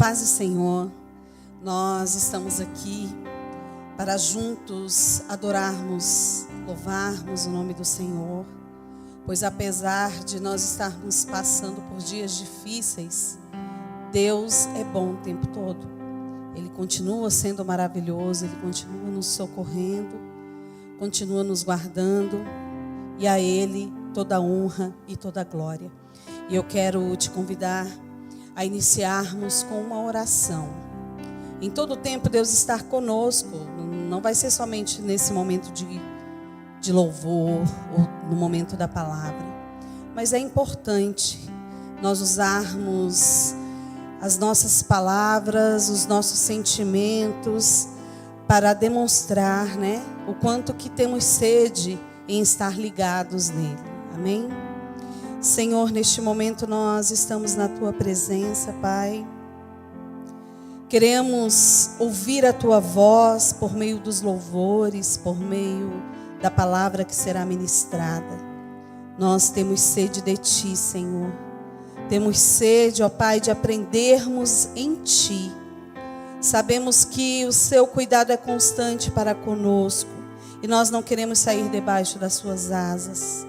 paz do Senhor, nós estamos aqui para juntos adorarmos, louvarmos o nome do Senhor, pois apesar de nós estarmos passando por dias difíceis, Deus é bom o tempo todo. Ele continua sendo maravilhoso, Ele continua nos socorrendo, continua nos guardando, e a Ele toda a honra e toda a glória. E eu quero te convidar a iniciarmos com uma oração. Em todo tempo Deus está conosco, não vai ser somente nesse momento de louvor ou no momento da palavra, mas é importante nós usarmos as nossas palavras, os nossos sentimentos para demonstrar, o quanto que temos sede em estar ligados nele. Amém? Senhor, neste momento nós estamos na Tua presença, Pai. Queremos ouvir a Tua voz por meio dos louvores, por meio da palavra que será ministrada. Nós temos sede de Ti, Senhor. Temos sede, ó Pai, de aprendermos em Ti. Sabemos que o Seu cuidado é constante para conosco e nós não queremos sair debaixo das Suas asas.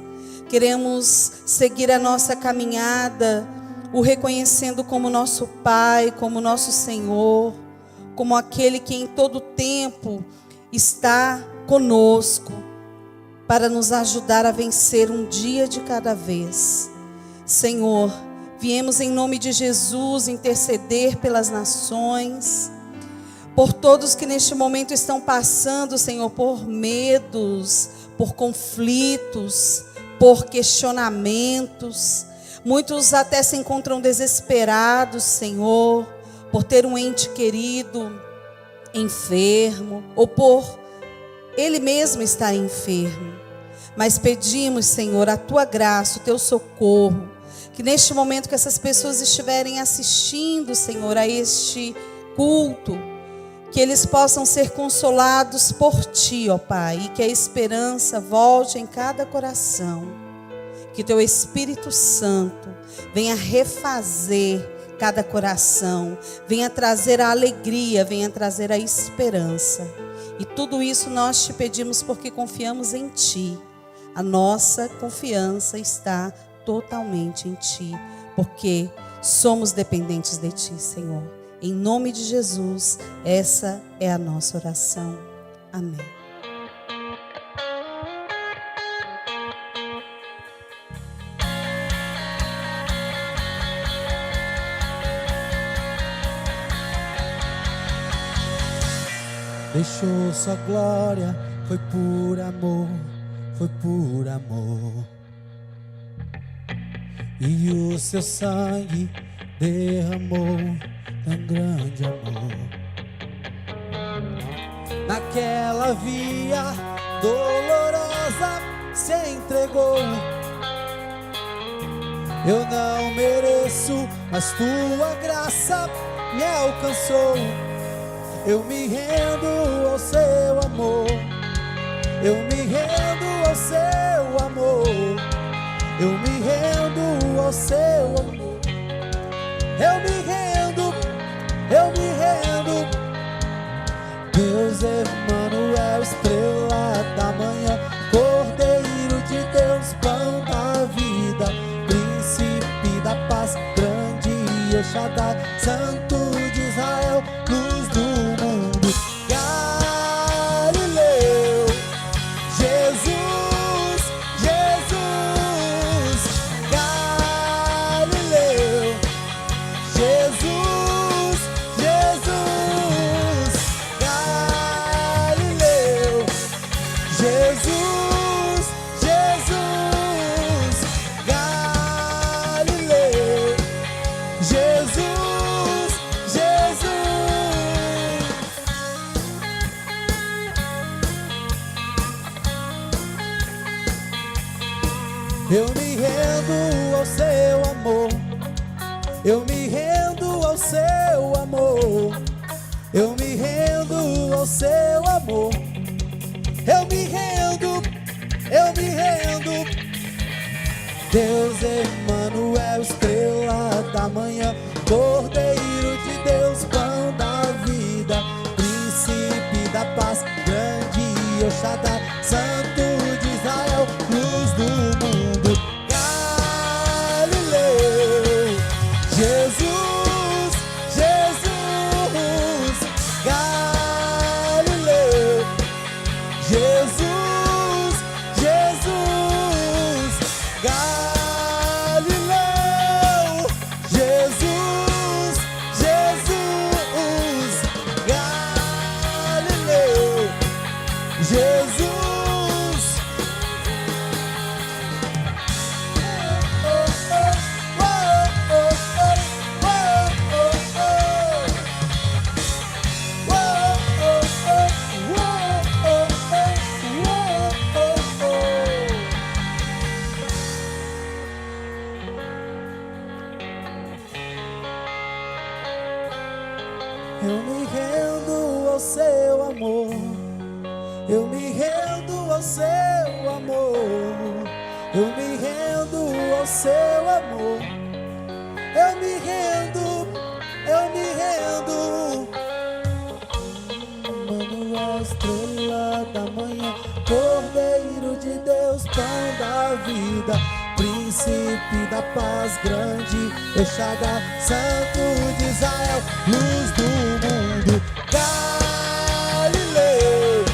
Queremos seguir a nossa caminhada, o reconhecendo como nosso Pai, como nosso Senhor, como aquele que em todo tempo está conosco para nos ajudar a vencer um dia de cada vez. Senhor, viemos em nome de Jesus interceder pelas nações, por todos que neste momento estão passando, Senhor, por medos, por conflitos, por questionamentos. Muitos até se encontram desesperados, Senhor, por ter um ente querido enfermo, ou por ele mesmo estar enfermo. Mas pedimos, Senhor, a Tua graça, o Teu socorro, que neste momento que essas pessoas estiverem assistindo, Senhor, a este culto, que eles possam ser consolados por Ti, ó Pai, e que a esperança volte em cada coração. Que Teu Espírito Santo venha refazer cada coração, venha trazer a alegria, venha trazer a esperança. E tudo isso nós Te pedimos porque confiamos em Ti. A nossa confiança está totalmente em Ti, porque somos dependentes de Ti, Senhor. Em nome de Jesus, essa é a nossa oração. Amém. Deixou sua glória, foi por amor, foi por amor. E o seu sangue derramou tão grande amor. Naquela via dolorosa se entregou. Eu não mereço, mas Tua graça me alcançou. Eu me rendo ao Seu amor. Eu me rendo ao Seu amor. Eu me rendo ao Seu amor. Eu me rendo, eu me rendo. Deus Emanuel, estrela da manhã, Cordeiro de Deus, pão da vida, príncipe da paz, grande El Shaddai, Santo de Israel, luz do mundo. Galileu, Jesus, Jesus, Galileu, Jesus, Jesus, Galileu, Jesus, Jesus, Galileu, Jesus, Jesus. Eu me rendo ao Seu amor. Eu me rendo ao Seu amor. Eu me rendo ao Seu amor. Eu me rendo, eu me rendo. Deus Emanuel, estrela da manhã, Cordeiro de Deus, El Shaddai, Santo de Israel, luz do mundo. Galileu, Jesus, Jesus, Galileu, Jesus, Jesus, Galileu, Jesus, Jesus, Galileu, Jesus. Eu me rendo ao seu amor, eu me rendo ao seu amor, eu me rendo ao seu amor, eu me rendo, eu me rendo. Mano, a estrela da manhã, Cordeiro de Deus, pão da vida, príncipe da paz grande, El Shaddai, Santo de Israel, luz do mundo. Galileu,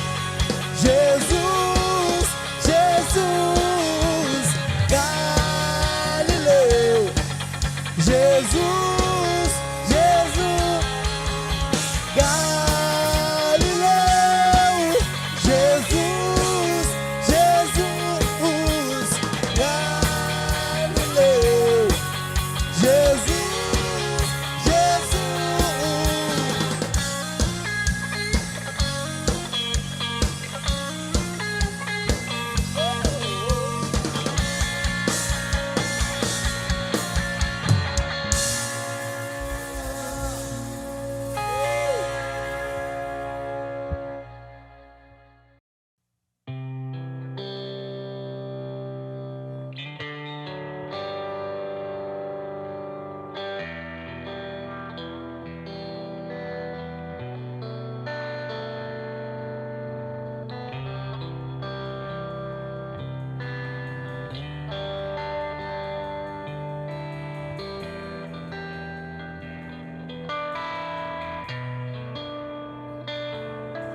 Jesus, Jesus, Galileu, Jesus, Jesus, Galileu, Jesus, Jesus, Galileu, Jesus, Jesus.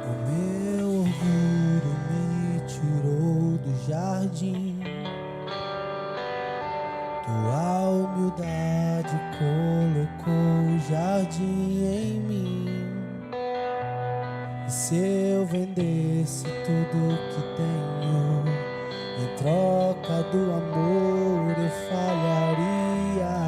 O meu orgulho me tirou do jardim, tua humildade colocou o jardim em mim. E se eu vendesse tudo que tenho, em troca do amor eu falharia.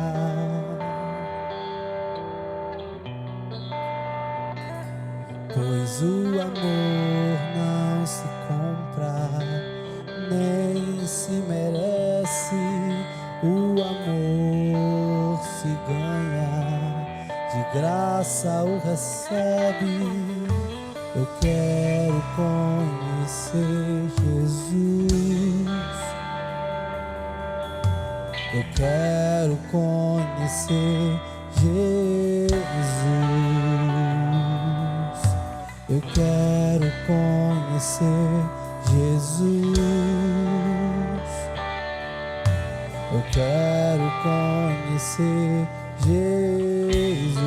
Pois o amor não se compra, nem se merece. O amor se ganha, de graça o recebe. Eu quero conhecer Jesus. Eu quero conhecer Jesus. Eu quero conhecer Jesus. Eu quero conhecer Jesus.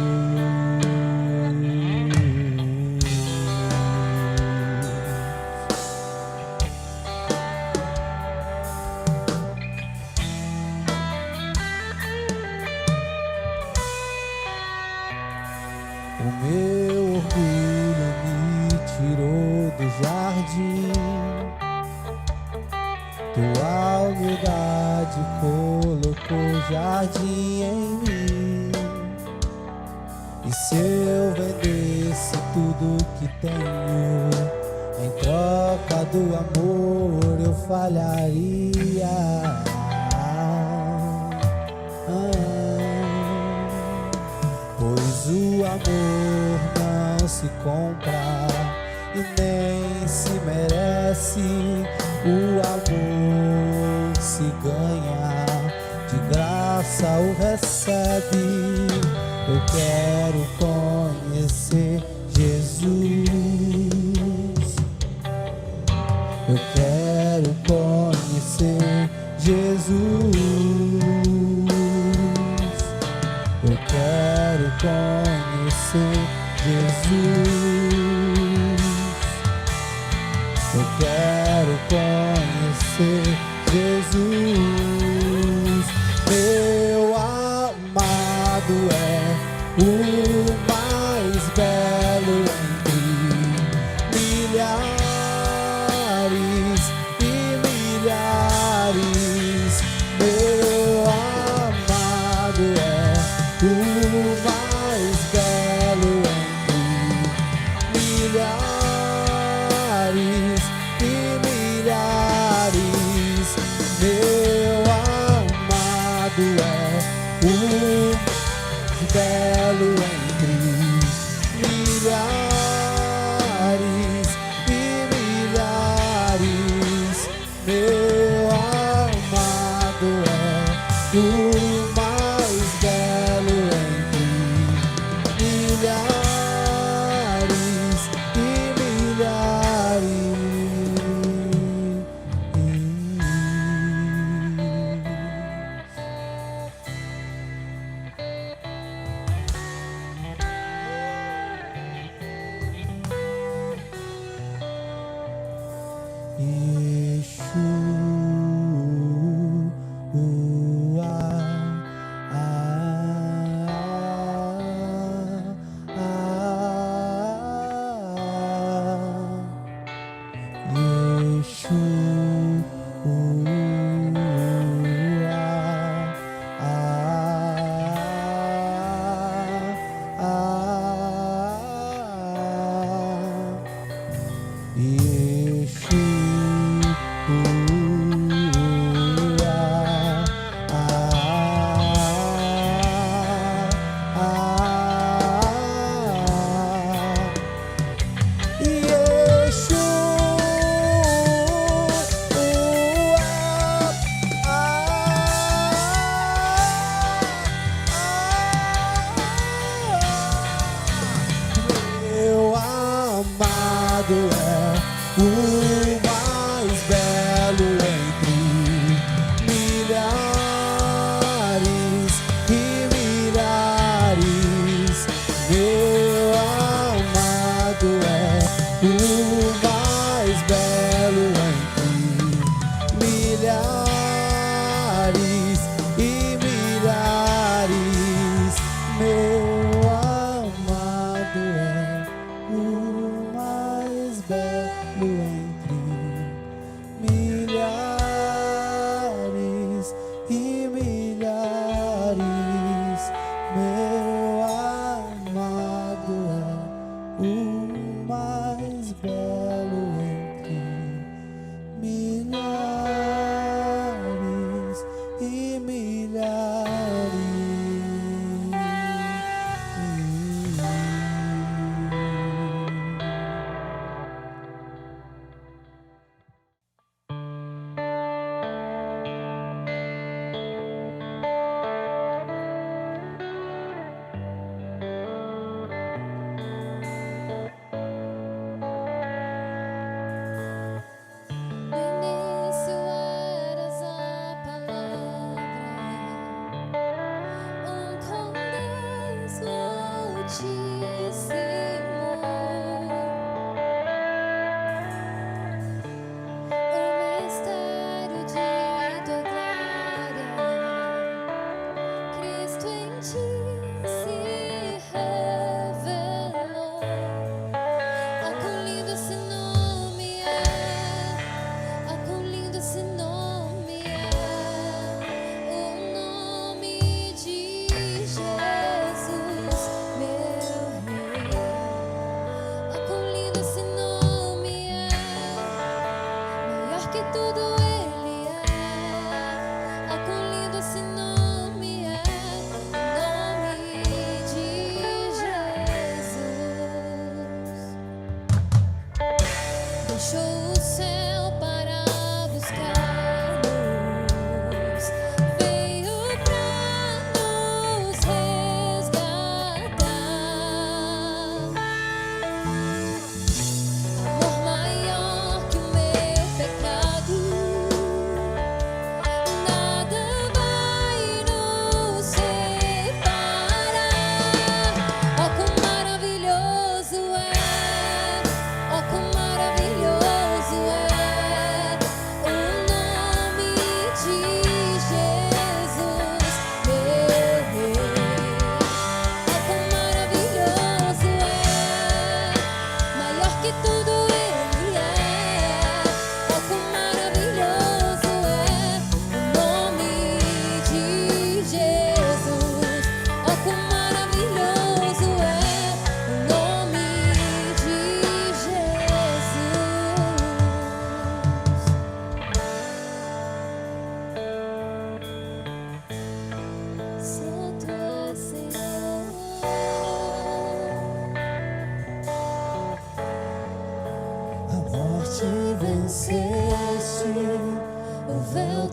O meu orgulho me tirou do jardim, tua humildade colocou jardim em mim. E se eu vendesse tudo que tenho, em troca do amor eu falharia. Pois o amor não se compra e nem se merece. O amor se ganha, de graça o recebe. Eu quero conhecer Jesus. Jesus. Eu quero conhecer Jesus. Eu quero conhecer Jesus. Meu amado é o mais belo entre milhares e milhares. Meu amado é o mais belo entre milhares e milhares. Meu amado é o mais belo entre milhares e milhares. Meu amado é o mais belo entre milhares e milhares. Meu amado é o mais belo entre milhares e milhares. Meu amado é o mais belo entre milhares e milhares. Meu amado é o mais belo entre milhares e milhares. Meu amado é o mais belo entre milhares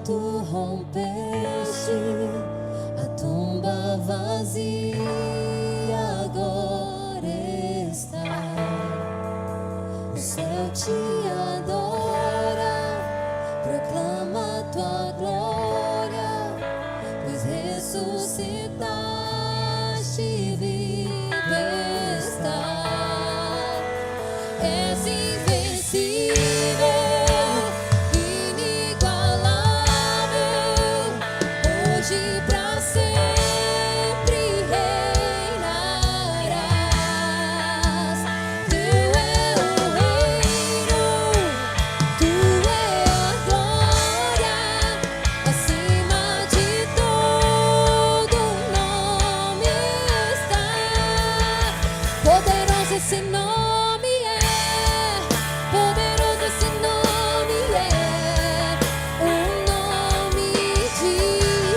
Tu rompeste a tumba vazia, agora está. O céu te adora, proclama tua glória, pois ressuscitaste e vivo está. És invencível, inigualável, hoje pra sempre reinarás. Teu é o reino, tua é a glória, acima de todo nome está. Poderoso esse nome é, poderoso esse nome é, o nome de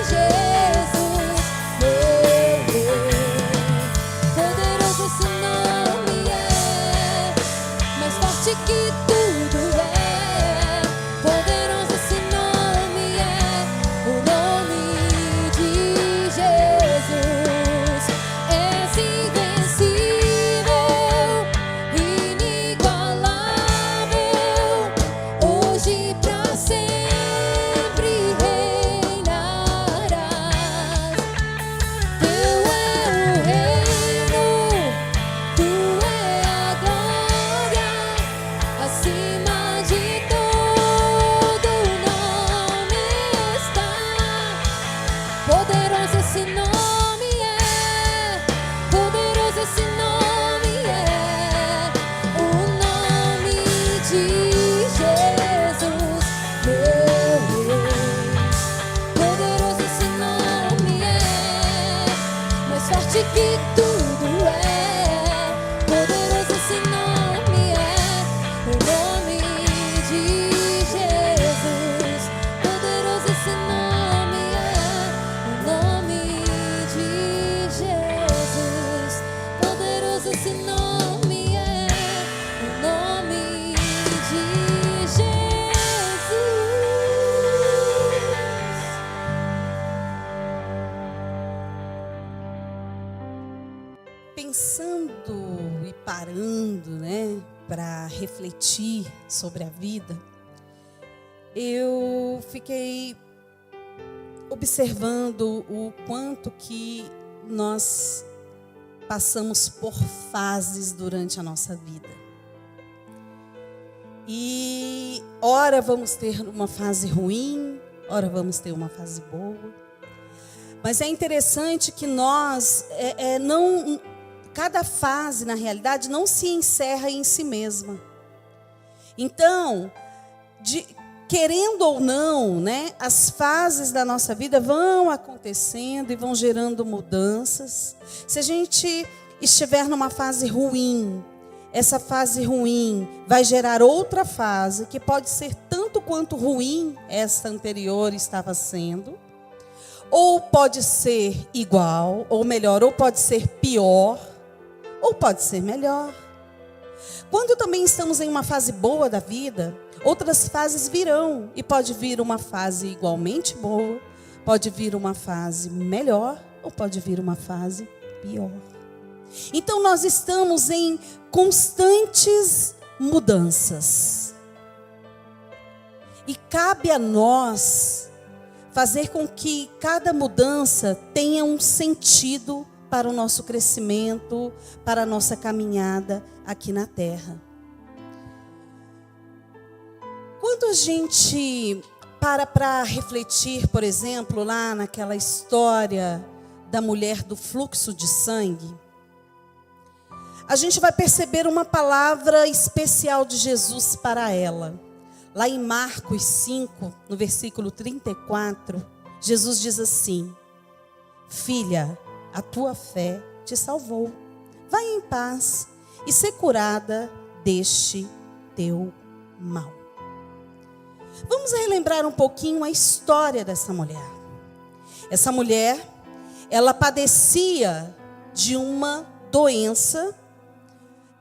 Jesus, meu Deus. Poderoso esse nome é, mais forte que tudo é. Poderoso esse nome é, o nome de Jesus. És invencível, inigualável, hoje pra sempre reinarás. Teu é o reino, tua é a glória, acima de todo nome está. Poderoso esse nome é, poderoso esse nome é, o nome de Jesus, meu Deus. Poderoso esse nome é, mais forte que tudo é. Poderoso esse nome é, o nome de Jesus. Poderoso esse nome é, o nome de Jesus. Poderoso esse nome é, o nome de Jesus. Pensando e parando, né, para refletir sobre a vida, eu fiquei observando o quanto que nós passamos por fases durante a nossa vida. E ora vamos ter uma fase ruim, ora vamos ter uma fase boa. Mas é interessante que nós cada fase, na realidade, não se encerra em si mesma. Então, querendo ou não, né, as fases da nossa vida vão acontecendo e vão gerando mudanças. Se a gente estiver numa fase ruim, essa fase ruim vai gerar outra fase que pode ser tanto quanto ruim essa anterior estava sendo, ou pode ser igual, ou melhor, ou pode ser pior, ou pode ser melhor. Quando também estamos em uma fase boa da vida, outras fases virão, e pode vir uma fase igualmente boa, pode vir uma fase melhor, ou pode vir uma fase pior. Então nós estamos em constantes mudanças. E cabe a nós fazer com que cada mudança tenha um sentido para o nosso crescimento, para a nossa caminhada aqui na terra. Quando a gente para refletir, por exemplo, lá naquela história da mulher do fluxo de sangue, a gente vai perceber uma palavra especial de Jesus para ela. Lá em Marcos 5, no versículo 34, Jesus diz assim: filha, a tua fé te salvou. Vai em paz e ser curada deste teu mal. Vamos relembrar um pouquinho a história dessa mulher. Essa mulher, ela padecia de uma doença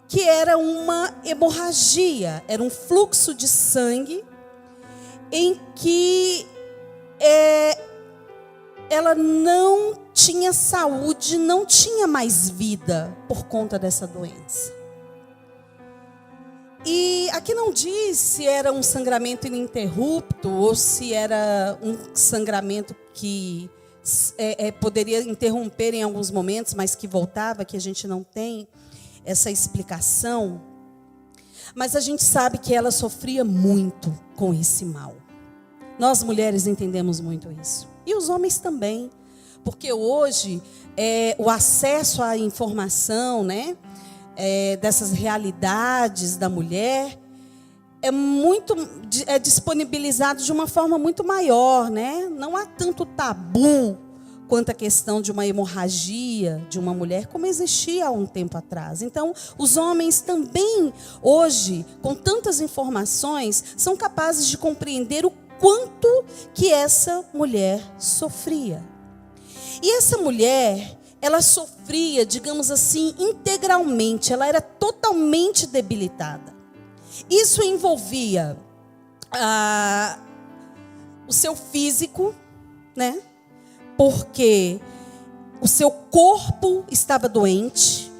que era uma hemorragia, era um fluxo de sangue em que ela não tinha saúde, não tinha mais vida por conta dessa doença. E aqui não diz se era um sangramento ininterrupto ou se era um sangramento que poderia interromper em alguns momentos, mas que voltava, que a gente não tem essa explicação. Mas a gente sabe que ela sofria muito com esse mal. Nós mulheres entendemos muito isso. E os homens também. Porque hoje o acesso à informação, né, dessas realidades da mulher é disponibilizado de uma forma muito maior, né? Não há tanto tabu quanto a questão de uma hemorragia de uma mulher como existia há um tempo atrás. Então, os homens também hoje, com tantas informações, são capazes de compreender o quanto que essa mulher sofria. E essa mulher, ela sofria, digamos assim, integralmente, ela era totalmente debilitada. Isso envolvia o seu físico, né? Porque o seu corpo estava doente.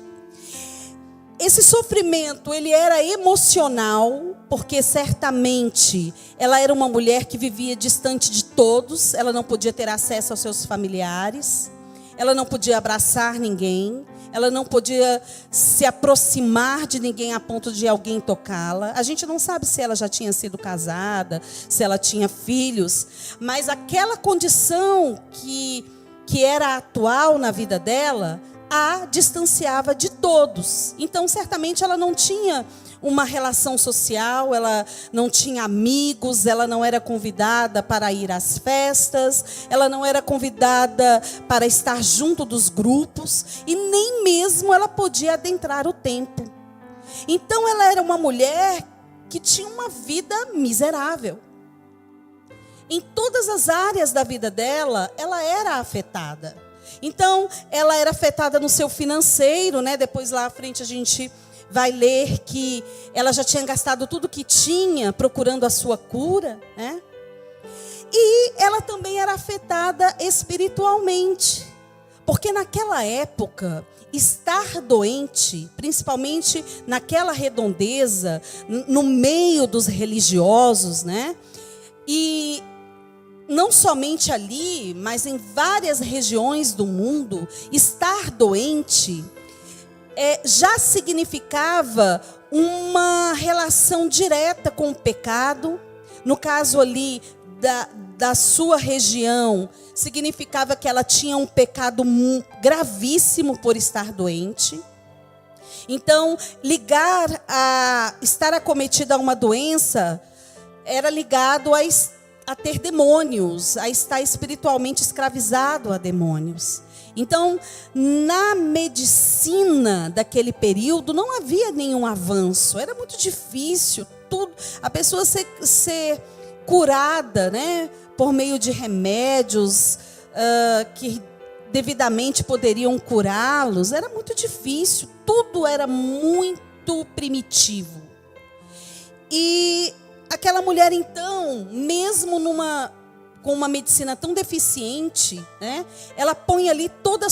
Esse sofrimento, ele era emocional, porque certamente ela era uma mulher que vivia distante de todos, ela não podia ter acesso aos seus familiares, ela não podia abraçar ninguém, ela não podia se aproximar de ninguém a ponto de alguém tocá-la. A gente não sabe se ela já tinha sido casada, se ela tinha filhos, mas aquela condição que era atual na vida dela, a distanciava de todos. Então, certamente, ela não tinha uma relação social, ela não tinha amigos, ela não era convidada para ir às festas, ela não era convidada para estar junto dos grupos, e nem mesmo ela podia adentrar o templo. Então, ela era uma mulher que tinha uma vida miserável. Em todas as áreas da vida dela, ela era afetada. Então, ela era afetada no seu financeiro, né? Depois lá à frente a gente vai ler que ela já tinha gastado tudo que tinha procurando a sua cura, né? E ela também era afetada espiritualmente. Porque naquela época, estar doente, principalmente naquela redondeza, no meio dos religiosos, né? E não somente ali, mas em várias regiões do mundo, estar doente já significava uma relação direta com o pecado. No caso ali da sua região, significava que ela tinha um pecado gravíssimo por estar doente. Então, ligar a estar acometida a uma doença era ligado a ter demônios, a estar espiritualmente escravizado a demônios. Então, na medicina daquele período, não havia nenhum avanço, era muito difícil, a pessoa ser curada, né, por meio de remédios que devidamente poderiam curá-los, era muito difícil, tudo era muito primitivo. E aquela mulher, então, mesmo com uma medicina tão deficiente, né, ela põe ali toda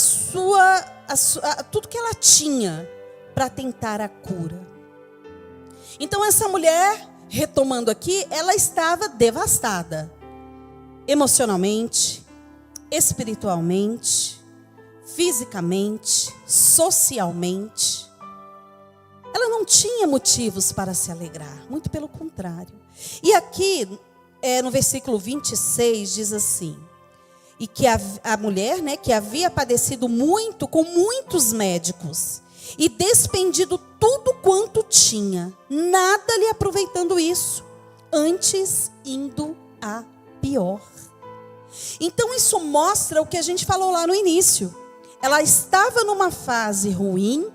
tudo que ela tinha para tentar a cura. Então, essa mulher, retomando aqui, ela estava devastada, emocionalmente, espiritualmente, fisicamente, socialmente. Ela não tinha motivos para se alegrar, muito pelo contrário. E aqui, no versículo 26, diz assim: e que a mulher, né, que havia padecido muito com muitos médicos e despendido tudo quanto tinha, nada lhe aproveitando isso, antes indo a pior. Então isso mostra o que a gente falou lá no início. Ela estava numa fase ruim,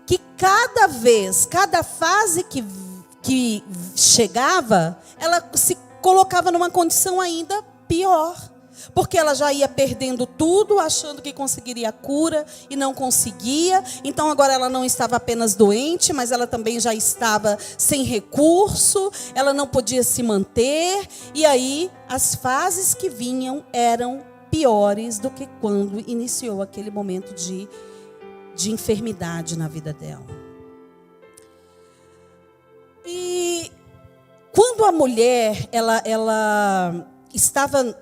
que cada fase que chegava, ela se colocava numa condição ainda pior. Porque ela já ia perdendo tudo, achando que conseguiria a cura e não conseguia. Então agora ela não estava apenas doente, mas ela também já estava sem recurso, ela não podia se manter. E aí as fases que vinham eram piores do que quando iniciou aquele momento de enfermidade na vida dela. E quando a mulher ela estava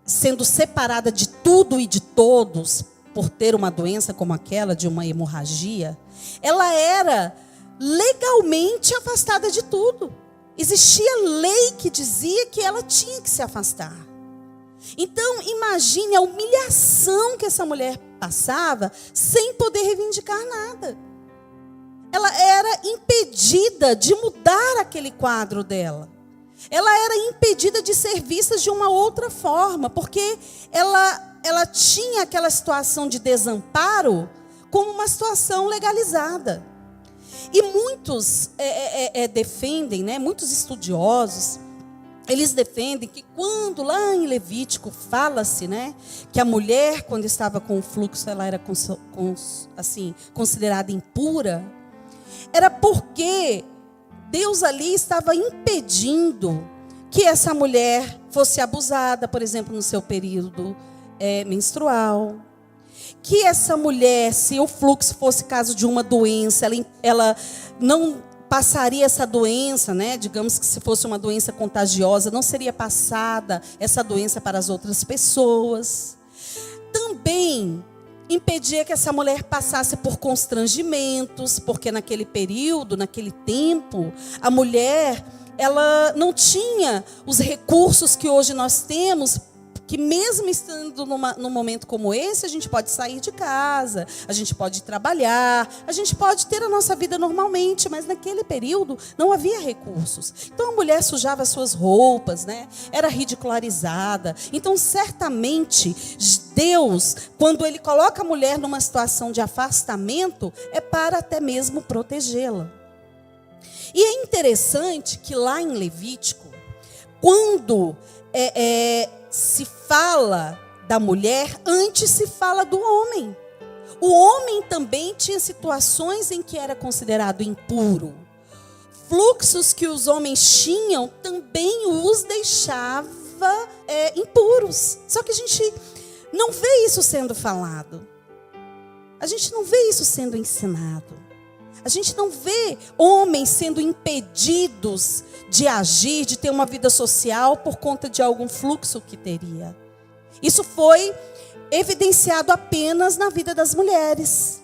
sendo separada de tudo e de todos por ter uma doença como aquela, de uma hemorragia, ela era legalmente afastada de tudo. Existia lei que dizia que ela tinha que se afastar. Então, imagine a humilhação que essa mulher passava sem poder reivindicar nada. Ela era impedida de mudar aquele quadro dela. Ela era impedida de ser vista de uma outra forma, porque ela tinha aquela situação de desamparo como uma situação legalizada. E muitos defendem, né, muitos estudiosos, eles defendem que quando lá em Levítico fala-se, né, que a mulher, quando estava com o fluxo, ela era assim, considerada impura, era porque Deus ali estava impedindo que essa mulher fosse abusada, por exemplo, no seu período menstrual. Que essa mulher, se o fluxo fosse caso de uma doença, ela não passaria essa doença, né? Digamos que se fosse uma doença contagiosa, não seria passada essa doença para as outras pessoas. Também impedia que essa mulher passasse por constrangimentos, porque naquele período, naquele tempo, a mulher, ela não tinha os recursos que hoje nós temos, que mesmo estando num momento como esse, a gente pode sair de casa, a gente pode trabalhar, a gente pode ter a nossa vida normalmente, mas naquele período não havia recursos. Então a mulher sujava suas roupas, né? Era ridicularizada. Então certamente Deus, quando Ele coloca a mulher numa situação de afastamento, é para até mesmo protegê-la. E é interessante que lá em Levítico, quando se fala da mulher, antes se fala do homem. O homem também tinha situações em que era considerado impuro. Fluxos que os homens tinham também os deixava impuros. Só que a gente não vê isso sendo falado. A gente não vê isso sendo ensinado. A gente não vê homens sendo impedidos de agir, de ter uma vida social por conta de algum fluxo que teria. Isso foi evidenciado apenas na vida das mulheres.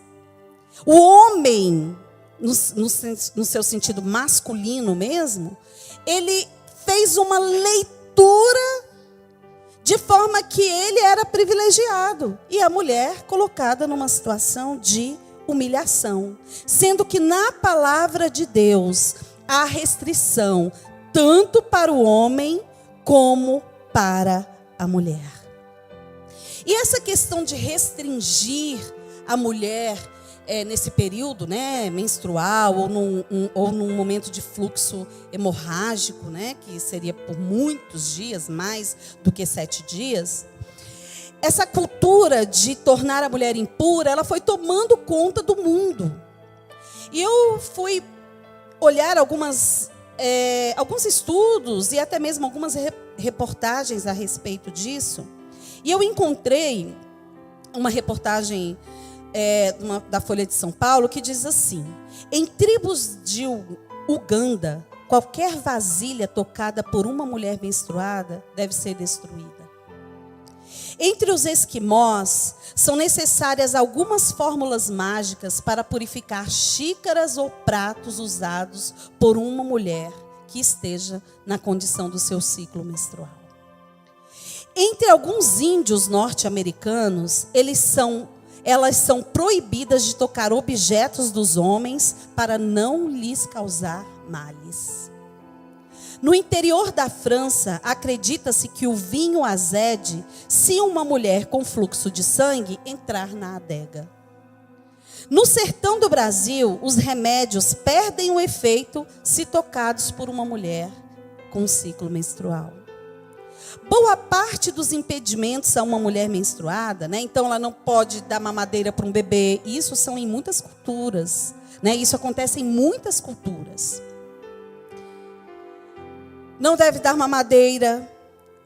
O homem, no seu sentido masculino mesmo, ele fez uma leitura de forma que ele era privilegiado e a mulher colocada numa situação de humilhação, sendo que na palavra de Deus há restrição tanto para o homem como para a mulher. E essa questão de restringir a mulher nesse período, né, menstrual ou num momento de fluxo hemorrágico, né, que seria por muitos dias, mais do que 7 dias, essa cultura de tornar a mulher impura, ela foi tomando conta do mundo. E eu fui olhar alguns estudos e até mesmo algumas reportagens a respeito disso. E eu encontrei uma reportagem da Folha de São Paulo que diz assim: em tribos de Uganda, qualquer vasilha tocada por uma mulher menstruada deve ser destruída. Entre os esquimós, são necessárias algumas fórmulas mágicas para purificar xícaras ou pratos usados por uma mulher que esteja na condição do seu ciclo menstrual. Entre alguns índios norte-americanos, elas são proibidas de tocar objetos dos homens para não lhes causar males. No interior da França, acredita-se que o vinho azede se uma mulher com fluxo de sangue entrar na adega. No sertão do Brasil, os remédios perdem o efeito se tocados por uma mulher com ciclo menstrual. Boa parte dos impedimentos a uma mulher menstruada, né? Então ela não pode dar mamadeira para um bebê. Isso são em muitas culturas, né? Isso acontece em muitas culturas. Não deve dar mamadeira,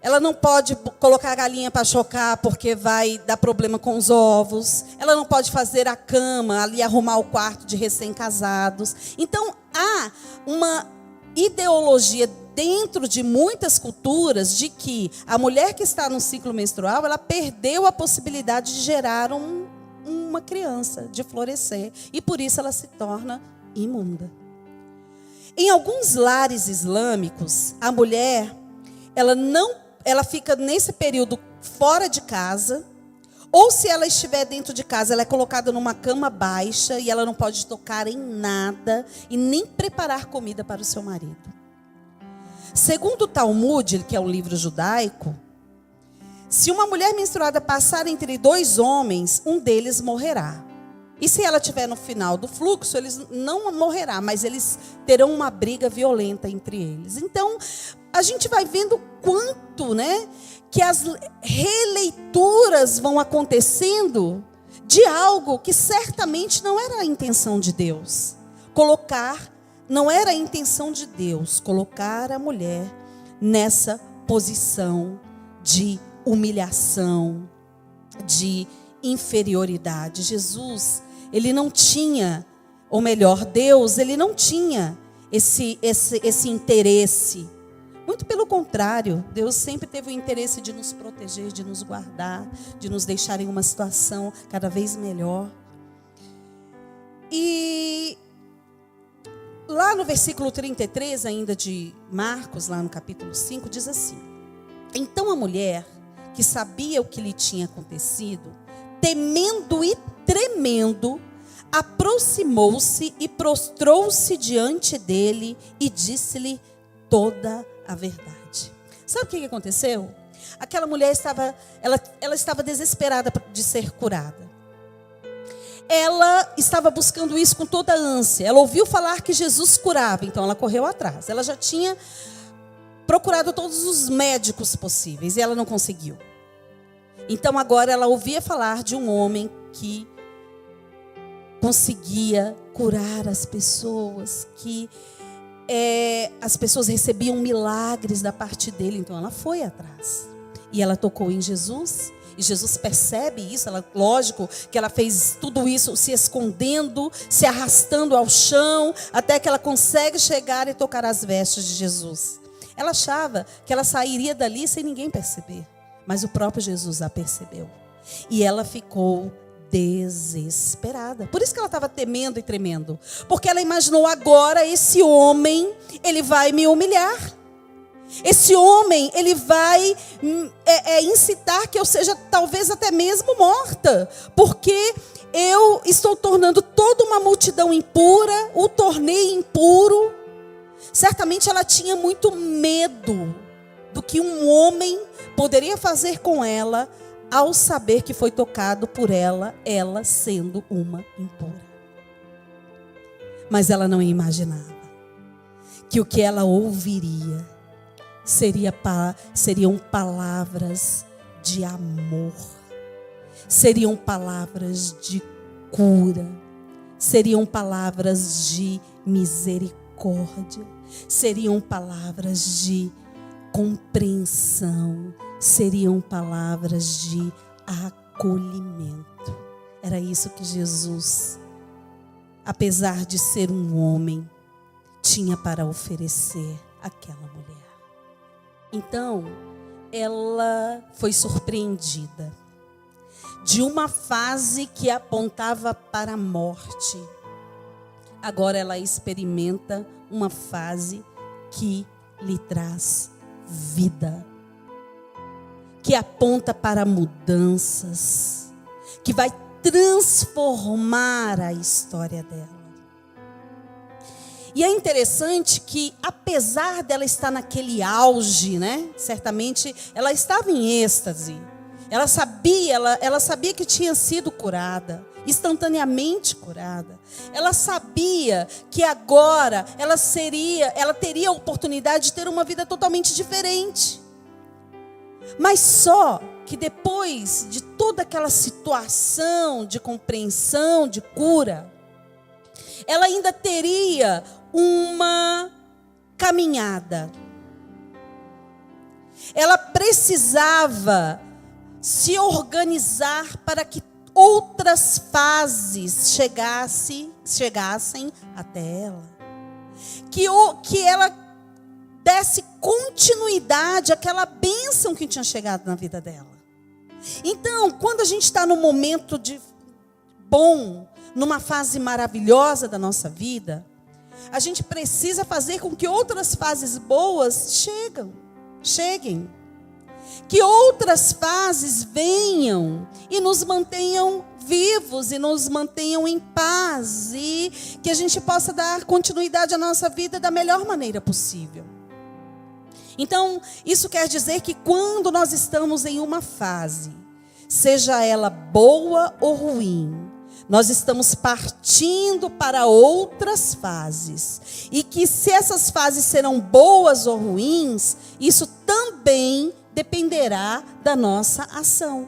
Ela não pode colocar a galinha para chocar porque vai dar problema com os ovos. Ela não pode fazer a cama, ali arrumar o quarto de recém-casados. Então, há uma ideologia dentro de muitas culturas de que a mulher que está no ciclo menstrual, ela perdeu a possibilidade de gerar uma criança, de florescer. E por isso ela se torna imunda. Em alguns lares islâmicos, a mulher, ela fica nesse período fora de casa, ou se ela estiver dentro de casa, ela é colocada numa cama baixa e ela não pode tocar em nada e nem preparar comida para o seu marido. Segundo o Talmud, que é um livro judaico, se uma mulher menstruada passar entre 2 homens, um deles morrerá. E se ela estiver no final do fluxo, eles não morrerá, mas eles terão uma briga violenta entre eles. Então, a gente vai vendo quanto, que as releituras vão acontecendo de algo que certamente não era a intenção de Deus. Não era a intenção de Deus colocar a mulher nessa posição de humilhação, de inferioridade. Jesus, ele não tinha, ou melhor, Deus, ele não tinha esse interesse. Muito pelo contrário, Deus sempre teve o interesse de nos proteger, de nos guardar, de nos deixar em uma situação cada vez melhor. E lá no versículo 33, ainda de Marcos, lá no capítulo 5, diz assim: então a mulher, que sabia o que lhe tinha acontecido, temendo e tremendo, aproximou-se e prostrou-se diante dele e disse-lhe toda a verdade. Sabe o que aconteceu? Aquela mulher ela estava desesperada de ser curada. Ela estava buscando isso com toda a ânsia. Ela ouviu falar que Jesus curava, então ela correu atrás. Ela já tinha procurado todos os médicos possíveis e ela não conseguiu. Então agora ela ouvia falar de um homem que conseguia curar as pessoas, que as pessoas recebiam milagres da parte dele. Então ela foi atrás e ela tocou em Jesus. E Jesus percebe isso. Lógico que ela fez tudo isso se escondendo, se arrastando ao chão, até que ela consegue chegar e tocar as vestes de Jesus. Ela achava que ela sairia dali sem ninguém perceber, mas o próprio Jesus a percebeu. E ela ficou desesperada. Por isso que ela estava temendo e tremendo. Porque ela imaginou: agora esse homem, ele vai me humilhar. Esse homem, ele vai incitar que eu seja talvez até mesmo morta. Porque eu estou tornando toda uma multidão impura, o tornei impuro. Certamente ela tinha muito medo do que um homem poderia fazer com ela ao saber que foi tocado por ela sendo uma impura. Mas ela não imaginava que o que ela ouviria seriam palavras de amor, seriam palavras de cura, seriam palavras de misericórdia, seriam palavras de compreensão, seriam palavras de acolhimento. Era isso que Jesus, apesar de ser um homem, tinha para oferecer àquela mulher. Então, ela foi surpreendida de uma fase que apontava para a morte. Agora ela experimenta uma fase que lhe traz vida, que aponta para mudanças, que vai transformar a história dela. E é interessante que, apesar dela estar naquele auge, certamente ela estava em êxtase. Ela sabia que tinha sido curada, instantaneamente curada. Ela sabia que agora ela teria a oportunidade de ter uma vida totalmente diferente. Mas só que depois de toda aquela situação de compreensão, de cura, ela ainda teria uma caminhada. Ela precisava se organizar para que outras fases chegassem até ela. Que ela desse continuidade àquela bênção que tinha chegado na vida dela. Então, quando a gente está num momento bom, numa fase maravilhosa da nossa vida, a gente precisa fazer com que outras fases boas cheguem. Que outras fases venham e nos mantenham vivos e nos mantenham em paz, e que a gente possa dar continuidade à nossa vida da melhor maneira possível. Então, isso quer dizer que quando nós estamos em uma fase, seja ela boa ou ruim, nós estamos partindo para outras fases. E que se essas fases serão boas ou ruins, isso também dependerá da nossa ação.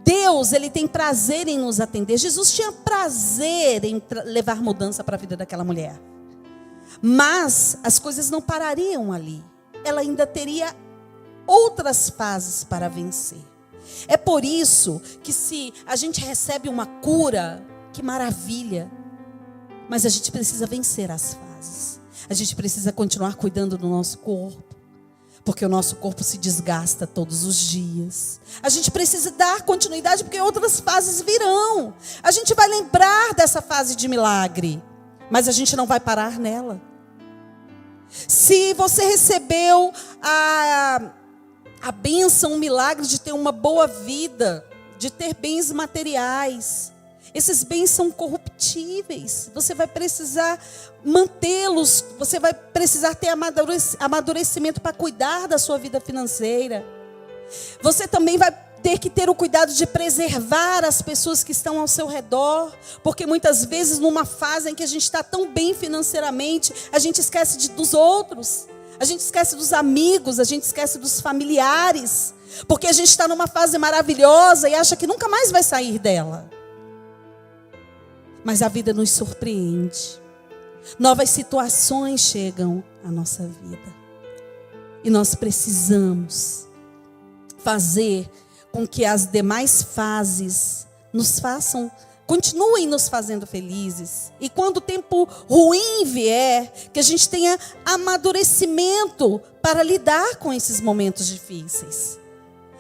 Deus, Ele tem prazer em nos atender. Jesus tinha prazer em levar mudança para a vida daquela mulher. Mas as coisas não parariam ali. Ela ainda teria outras fases para vencer. É por isso que se a gente recebe uma cura, que maravilha. Mas a gente precisa vencer as fases. A gente precisa continuar cuidando do nosso corpo. Porque o nosso corpo se desgasta todos os dias. A gente precisa dar continuidade porque outras fases virão. A gente vai lembrar dessa fase de milagre. Mas a gente não vai parar nela. Se você recebeu a bênção, o milagre de ter uma boa vida, de ter bens materiais, esses bens são corruptíveis. Você vai precisar mantê-los. Você vai precisar ter amadurecimento para cuidar da sua vida financeira. Você também vai ter que ter o cuidado de preservar as pessoas que estão ao seu redor. Porque muitas vezes numa fase em que a gente está tão bem financeiramente, a gente esquece dos outros. A gente esquece dos amigos, a gente esquece dos familiares. Porque a gente está numa fase maravilhosa e acha que nunca mais vai sair dela. Mas a vida nos surpreende. Novas situações chegam à nossa vida. E nós precisamos fazer com que as demais fases continuem nos fazendo felizes. E quando o tempo ruim vier, que a gente tenha amadurecimento para lidar com esses momentos difíceis.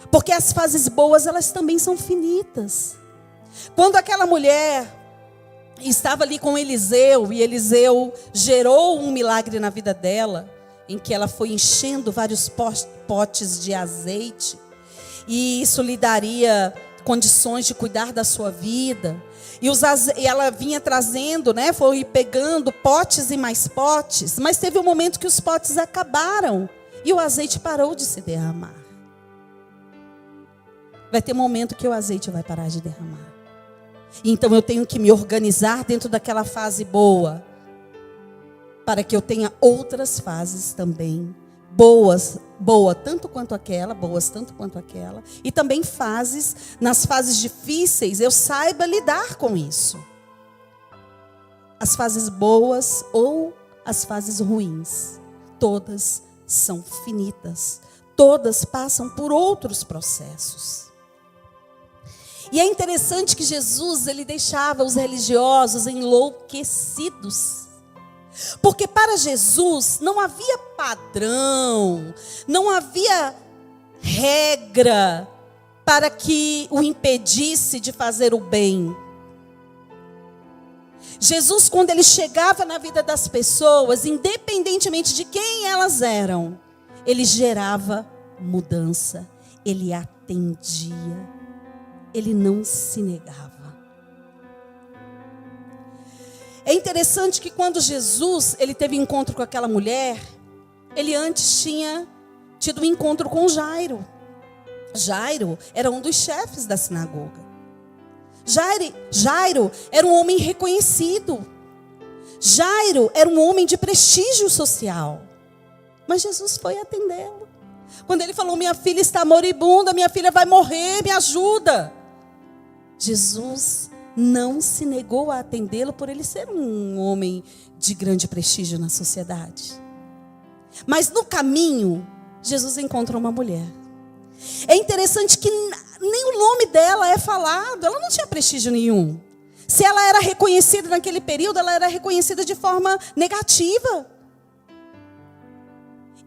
Porque as fases boas, elas também são finitas. Quando aquela mulher estava ali com Eliseu, e Eliseu gerou um milagre na vida dela, em que ela foi enchendo vários potes de azeite, e isso lhe daria condições de cuidar da sua vida. E ela vinha trazendo, foi pegando potes e mais potes, mas teve um momento que os potes acabaram, e o azeite parou de se derramar. Vai ter um momento que o azeite vai parar de derramar. Então eu tenho que me organizar dentro daquela fase boa, para que eu tenha outras fases também boas tanto quanto aquela, e também nas fases difíceis eu saiba lidar com isso. As fases boas ou as fases ruins, todas são finitas, todas passam por outros processos. E é interessante que Jesus, ele deixava os religiosos enlouquecidos. Porque para Jesus não havia padrão, não havia regra para que o impedisse de fazer o bem. Jesus, quando ele chegava na vida das pessoas, independentemente de quem elas eram, ele gerava mudança, ele atendia. Ele não se negava. É interessante que quando Jesus ele teve encontro com aquela mulher, ele antes tinha tido um encontro com Jairo. Jairo era um dos chefes da sinagoga. Jairo era um homem reconhecido. Jairo era um homem de prestígio social. Mas Jesus foi atendê-lo. Quando ele falou, minha filha está moribunda, minha filha vai morrer, me ajuda. Jesus não se negou a atendê-lo por ele ser um homem de grande prestígio na sociedade. Mas no caminho, Jesus encontra uma mulher. É interessante que nem o nome dela é falado, ela não tinha prestígio nenhum. Se ela era reconhecida naquele período, ela era reconhecida de forma negativa.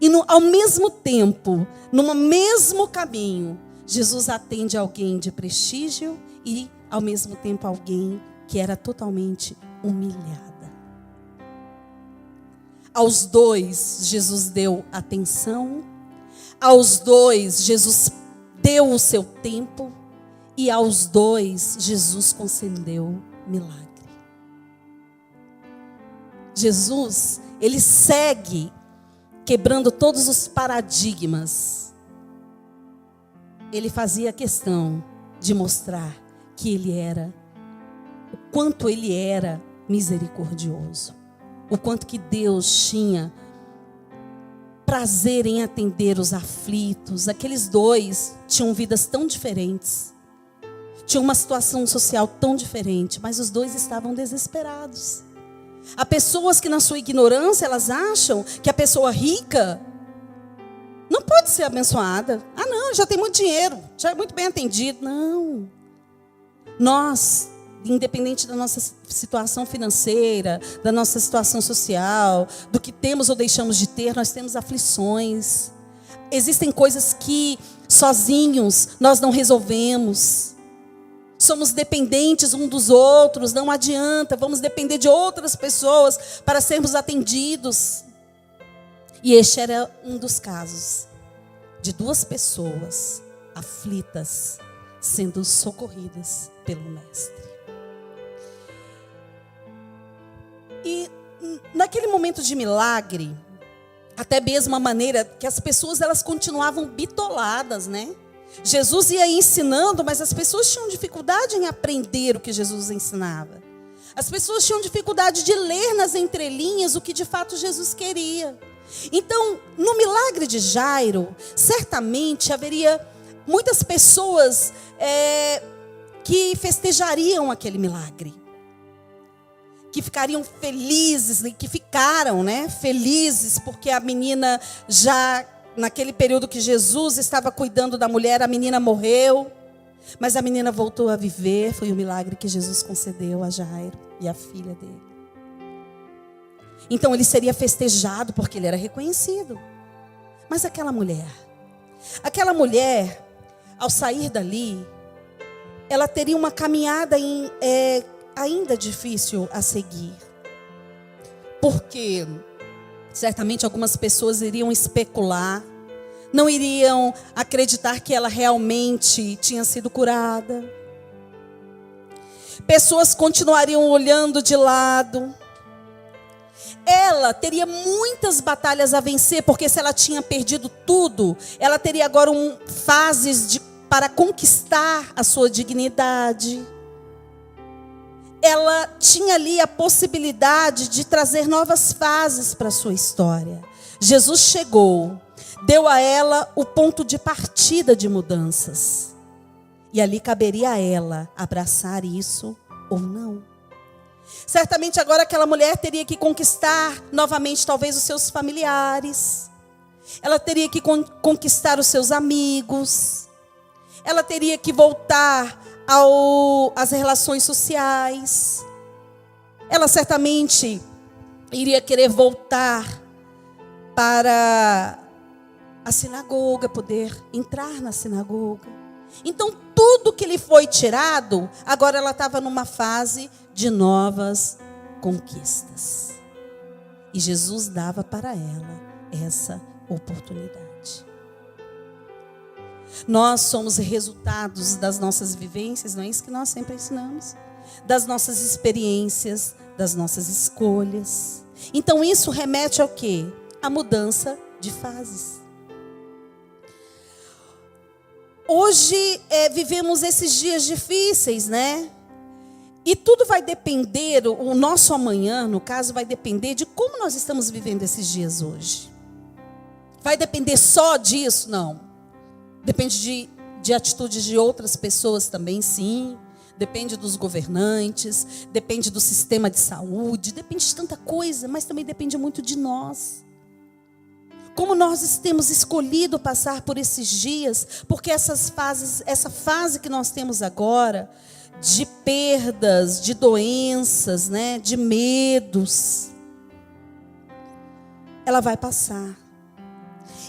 E ao mesmo tempo, no mesmo caminho, Jesus atende alguém de prestígio e ao mesmo tempo alguém que era totalmente humilhada. Aos dois, Jesus deu atenção. Aos dois, Jesus deu o seu tempo. E aos dois, Jesus concedeu milagre. Jesus, ele segue quebrando todos os paradigmas. Ele fazia questão de mostrar que ele era, o quanto ele era misericordioso. O quanto que Deus tinha prazer em atender os aflitos. Aqueles dois tinham vidas tão diferentes. Tinham uma situação social tão diferente. Mas os dois estavam desesperados. Há pessoas que na sua ignorância, elas acham que a pessoa rica não pode ser abençoada. Ah não, já tem muito dinheiro, já é muito bem atendido. Não. Nós, independente da nossa situação financeira, da nossa situação social, do que temos ou deixamos de ter, nós temos aflições. Existem coisas que sozinhos nós não resolvemos. Somos dependentes uns dos outros, não adianta, vamos depender de outras pessoas para sermos atendidos. E este era um dos casos de duas pessoas aflitas sendo socorridas pelo Mestre. E naquele momento de milagre, até mesmo a maneira que as pessoas elas continuavam bitoladas, né? Jesus ia ensinando, mas as pessoas tinham dificuldade em aprender o que Jesus ensinava. As pessoas tinham dificuldade de ler nas entrelinhas o que de fato Jesus queria. Então, no milagre de Jairo, certamente haveria muitas pessoas que festejariam aquele milagre. Que ficariam felizes, que ficaram, né, felizes, porque a menina já, naquele período que Jesus estava cuidando da mulher, a menina morreu, mas a menina voltou a viver. Foi o milagre que Jesus concedeu a Jairo e a filha dele. Então ele seria festejado porque ele era reconhecido. Mas aquela mulher, ao sair dali, ela teria uma caminhada ainda difícil a seguir. Porque certamente algumas pessoas iriam especular, não iriam acreditar que ela realmente tinha sido curada. Pessoas continuariam olhando de lado. Ela teria muitas batalhas a vencer, porque se ela tinha perdido tudo, ela teria agora fases para conquistar a sua dignidade. Ela tinha ali a possibilidade de trazer novas fases para a sua história. Jesus chegou, deu a ela o ponto de partida de mudanças. E ali caberia a ela abraçar isso ou não. Certamente agora aquela mulher teria que conquistar novamente talvez os seus familiares. Ela teria que conquistar os seus amigos. Ela teria que voltar às relações sociais. Ela certamente iria querer voltar para a sinagoga, poder entrar na sinagoga. Então tudo que lhe foi tirado, agora ela estava numa fase de novas conquistas. E Jesus dava para ela essa oportunidade. Nós somos resultados das nossas vivências, não é isso que nós sempre ensinamos? Das nossas experiências, das nossas escolhas. Então isso remete ao quê? A mudança de fases. Hoje vivemos esses dias difíceis, né? E tudo vai depender, o nosso amanhã, no caso, vai depender de como nós estamos vivendo esses dias hoje. Vai depender só disso? Não. Depende de atitudes de outras pessoas também, sim. Depende dos governantes, depende do sistema de saúde, depende de tanta coisa, mas também depende muito de nós. Como nós temos escolhido passar por esses dias, porque essa fase que nós temos agora, de perdas, de doenças, né, de medos, ela vai passar.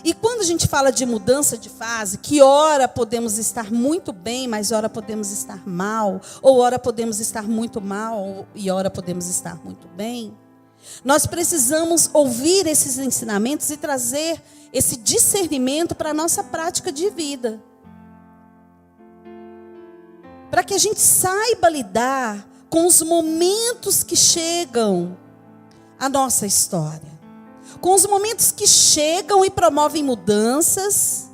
E quando a gente fala de mudança de fase, que ora podemos estar muito bem, mas ora podemos estar mal, ou ora podemos estar muito mal, e ora podemos estar muito bem, nós precisamos ouvir esses ensinamentos e trazer esse discernimento para a nossa prática de vida. Para que a gente saiba lidar com os momentos que chegam à nossa história. Com os momentos que chegam e promovem mudanças,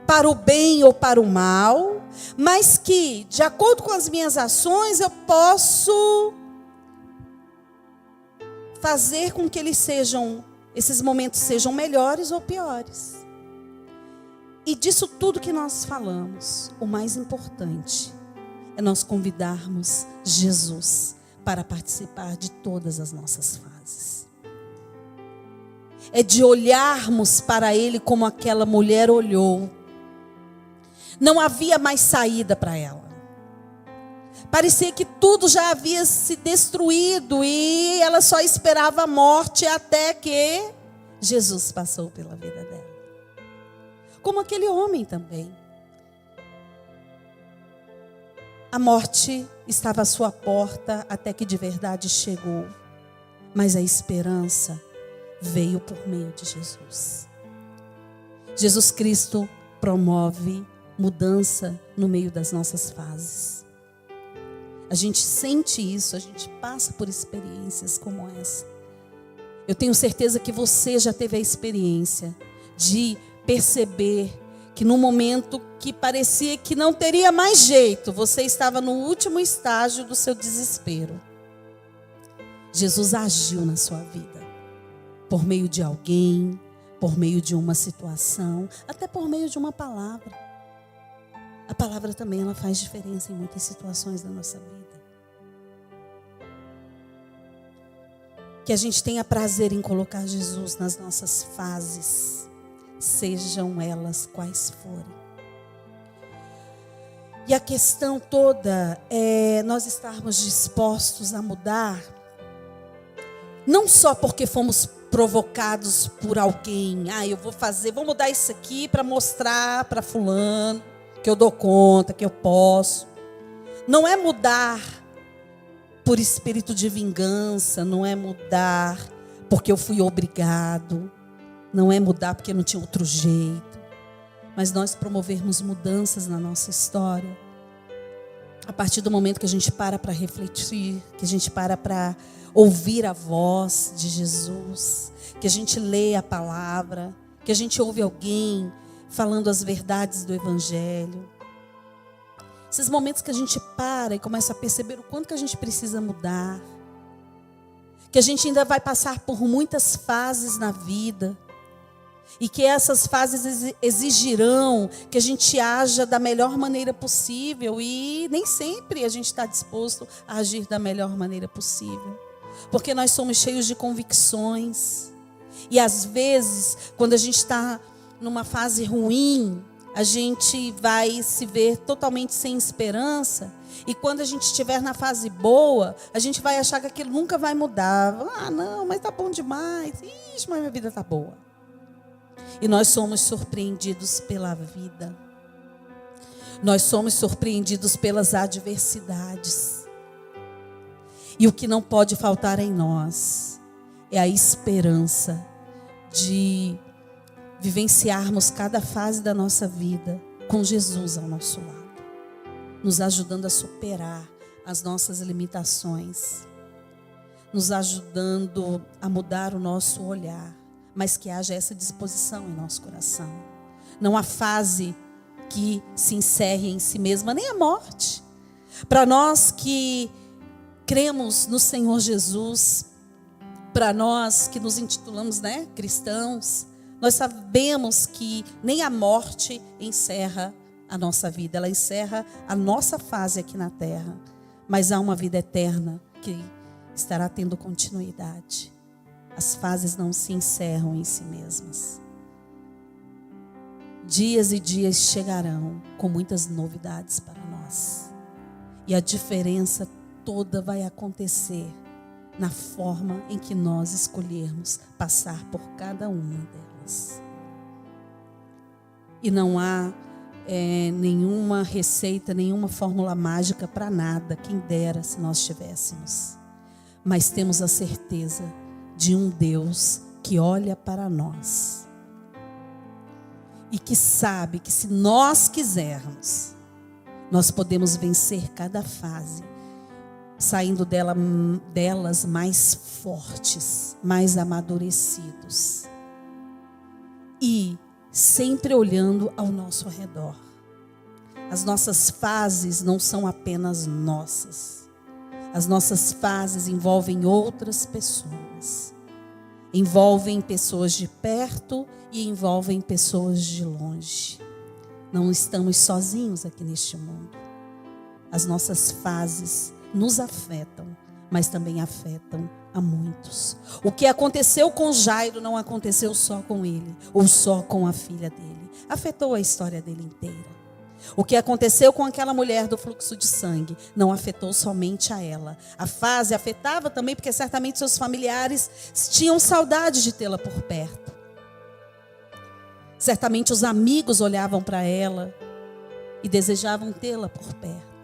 para o bem ou para o mal, mas que, de acordo com as minhas ações, eu posso fazer com que esses momentos sejam melhores ou piores. E disso tudo que nós falamos, o mais importante é nós convidarmos Jesus para participar de todas as nossas fases. É de olharmos para Ele como aquela mulher olhou. Não havia mais saída para ela. Parecia que tudo já havia se destruído e ela só esperava a morte até que Jesus passou pela vida dela. Como aquele homem também. A morte estava à sua porta até que de verdade chegou. Mas a esperança veio por meio de Jesus. Jesus Cristo promove mudança no meio das nossas fases. A gente sente isso, a gente passa por experiências como essa. Eu tenho certeza que você já teve a experiência de perceber que no momento que parecia que não teria mais jeito, você estava no último estágio do seu desespero. Jesus agiu na sua vida, por meio de alguém, por meio de uma situação, até por meio de uma palavra. A palavra também ela faz diferença em muitas situações da nossa vida. Que a gente tenha prazer em colocar Jesus nas nossas fases, sejam elas quais forem. E a questão toda é nós estarmos dispostos a mudar, não só porque fomos provocados por alguém. Eu vou mudar isso aqui para mostrar para fulano que eu dou conta, que eu posso. Não é mudar por espírito de vingança, não é mudar porque eu fui obrigado, não é mudar porque não tinha outro jeito, mas nós promovermos mudanças na nossa história, a partir do momento que a gente para refletir, que a gente para ouvir a voz de Jesus, que a gente lê a palavra, que a gente ouve alguém falando as verdades do Evangelho. Esses momentos que a gente para e começa a perceber o quanto que a gente precisa mudar. Que a gente ainda vai passar por muitas fases na vida. E que essas fases exigirão que a gente haja da melhor maneira possível. E nem sempre a gente está disposto a agir da melhor maneira possível. Porque nós somos cheios de convicções. E às vezes, quando a gente está numa fase ruim, a gente vai se ver totalmente sem esperança. E quando a gente estiver na fase boa, a gente vai achar que aquilo nunca vai mudar. Não, mas tá bom demais. Ixi, mas minha vida tá boa. E nós somos surpreendidos pela vida. Nós somos surpreendidos pelas adversidades. E o que não pode faltar em nós é a esperança de vivenciarmos cada fase da nossa vida com Jesus ao nosso lado, nos ajudando a superar as nossas limitações, nos ajudando a mudar o nosso olhar, mas que haja essa disposição em nosso coração. Não há fase que se encerre em si mesma, nem a morte. Para nós que cremos no Senhor Jesus, para nós que nos intitulamos, cristãos, nós sabemos que nem a morte encerra a nossa vida, ela encerra a nossa fase aqui na terra, mas há uma vida eterna que estará tendo continuidade. As fases não se encerram em si mesmas, Dias e dias chegarão com muitas novidades para nós. E a diferença toda vai acontecer na forma em que nós escolhermos passar por cada uma delas. E não há nenhuma receita, nenhuma fórmula mágica para nada, quem dera se nós tivéssemos. Mas temos a certeza de um Deus que olha para nós e que sabe que se nós quisermos, nós podemos vencer cada fase, saindo delas mais fortes, mais amadurecidos e sempre olhando ao nosso redor. As nossas fases não são apenas nossas. As nossas fases envolvem outras pessoas. Envolvem pessoas de perto e envolvem pessoas de longe. Não estamos sozinhos aqui neste mundo. As nossas fases nos afetam, mas também afetam a muitos. O que aconteceu com Jairo não aconteceu só com ele, ou só com a filha dele. Afetou a história dele inteira. O que aconteceu com aquela mulher do fluxo de sangue não afetou somente a ela. A fase afetava também porque certamente seus familiares tinham saudade de tê-la por perto. Certamente os amigos olhavam para ela e desejavam tê-la por perto.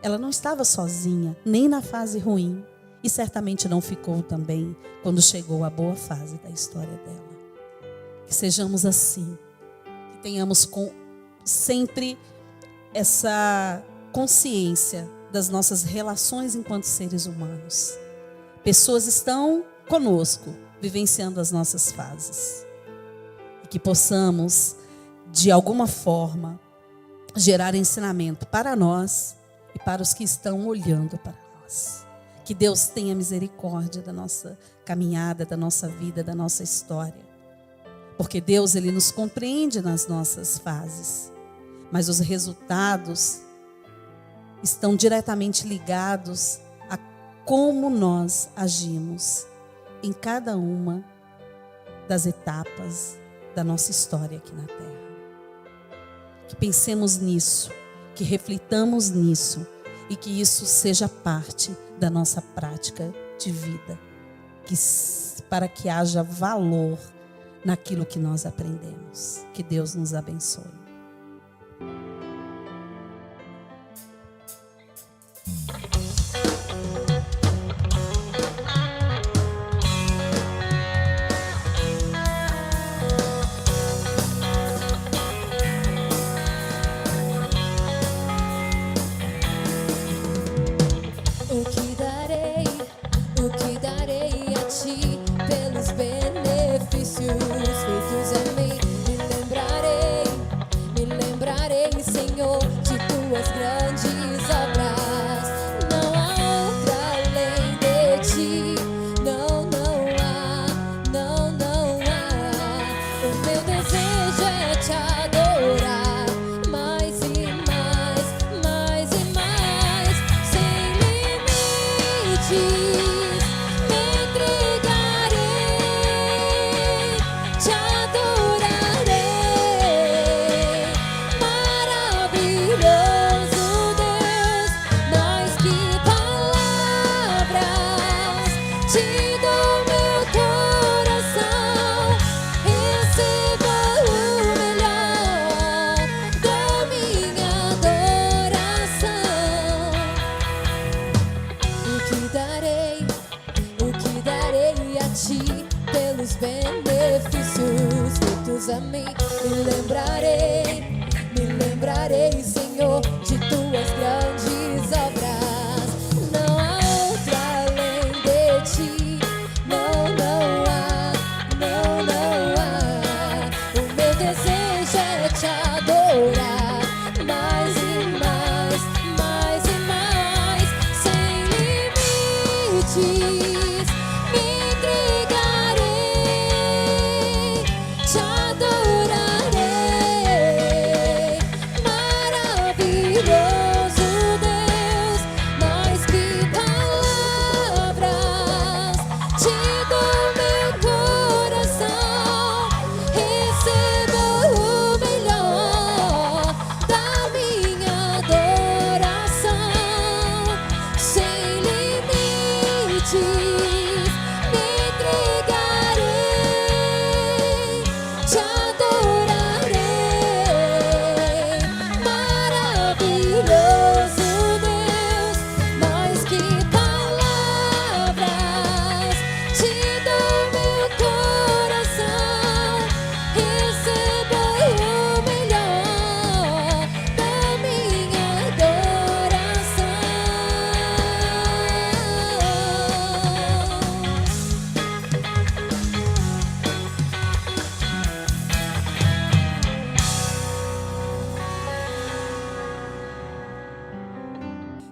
Ela não estava sozinha, nem na fase ruim. E certamente não ficou também quando chegou a boa fase da história dela. Que sejamos assim. Que tenhamos sempre essa consciência das nossas relações enquanto seres humanos. Pessoas estão conosco, vivenciando as nossas fases. E que possamos, de alguma forma, gerar ensinamento para nós e para os que estão olhando para nós. Que Deus tenha misericórdia da nossa caminhada, da nossa vida, da nossa história. Porque Deus, Ele nos compreende nas nossas fases. Mas os resultados estão diretamente ligados a como nós agimos em cada uma das etapas da nossa história aqui na Terra. Que pensemos nisso, que reflitamos nisso e que isso seja parte da nossa prática de vida, para que haja valor naquilo que nós aprendemos. Que Deus nos abençoe. O que darei a ti pelos benefícios feitos a mim? Me lembrarei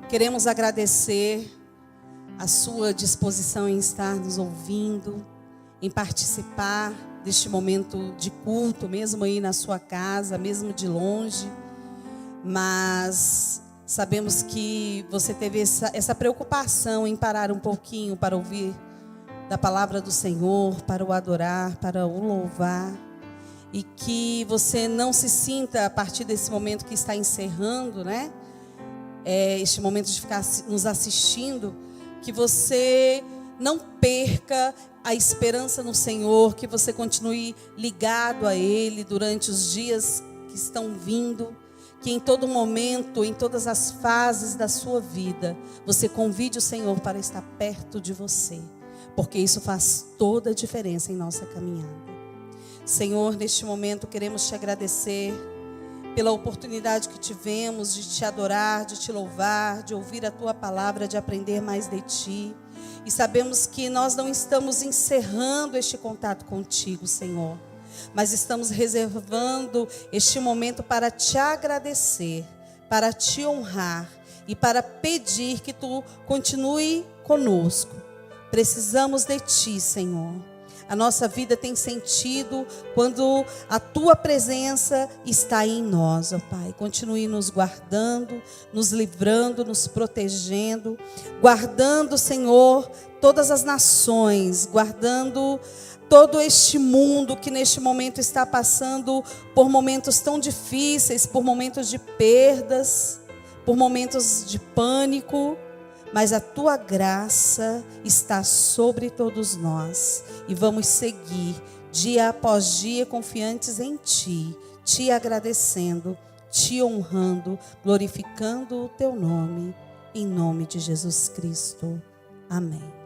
Queremos agradecer a sua disposição em estar nos ouvindo, em participar deste momento de culto, mesmo aí na sua casa, mesmo de longe. Mas sabemos que você teve essa preocupação em parar um pouquinho para ouvir da palavra do Senhor, para o adorar, para o louvar. E que você não se sinta, a partir desse momento que está encerrando, né? Este momento de ficar nos assistindo, que você não perca a esperança no Senhor, que você continue ligado a Ele durante os dias que estão vindo, que em todo momento, em todas as fases da sua vida, você convide o Senhor para estar perto de você, porque isso faz toda a diferença em nossa caminhada. Senhor, neste momento queremos te agradecer pela oportunidade que tivemos de te adorar, de te louvar, de ouvir a tua palavra, de aprender mais de ti. E sabemos que nós não estamos encerrando este contato contigo, Senhor, mas estamos reservando este momento para te agradecer, para te honrar e para pedir que tu continue conosco. Precisamos de ti, Senhor. A nossa vida tem sentido quando a tua presença está em nós, ó Pai. Continue nos guardando, nos livrando, nos protegendo, guardando, Senhor, todas as nações, guardando todo este mundo que neste momento está passando por momentos tão difíceis, por momentos de perdas, por momentos de pânico. Mas a tua graça está sobre todos nós. E vamos seguir dia após dia confiantes em ti, te agradecendo, te honrando, glorificando o teu nome. Em nome de Jesus Cristo. Amém.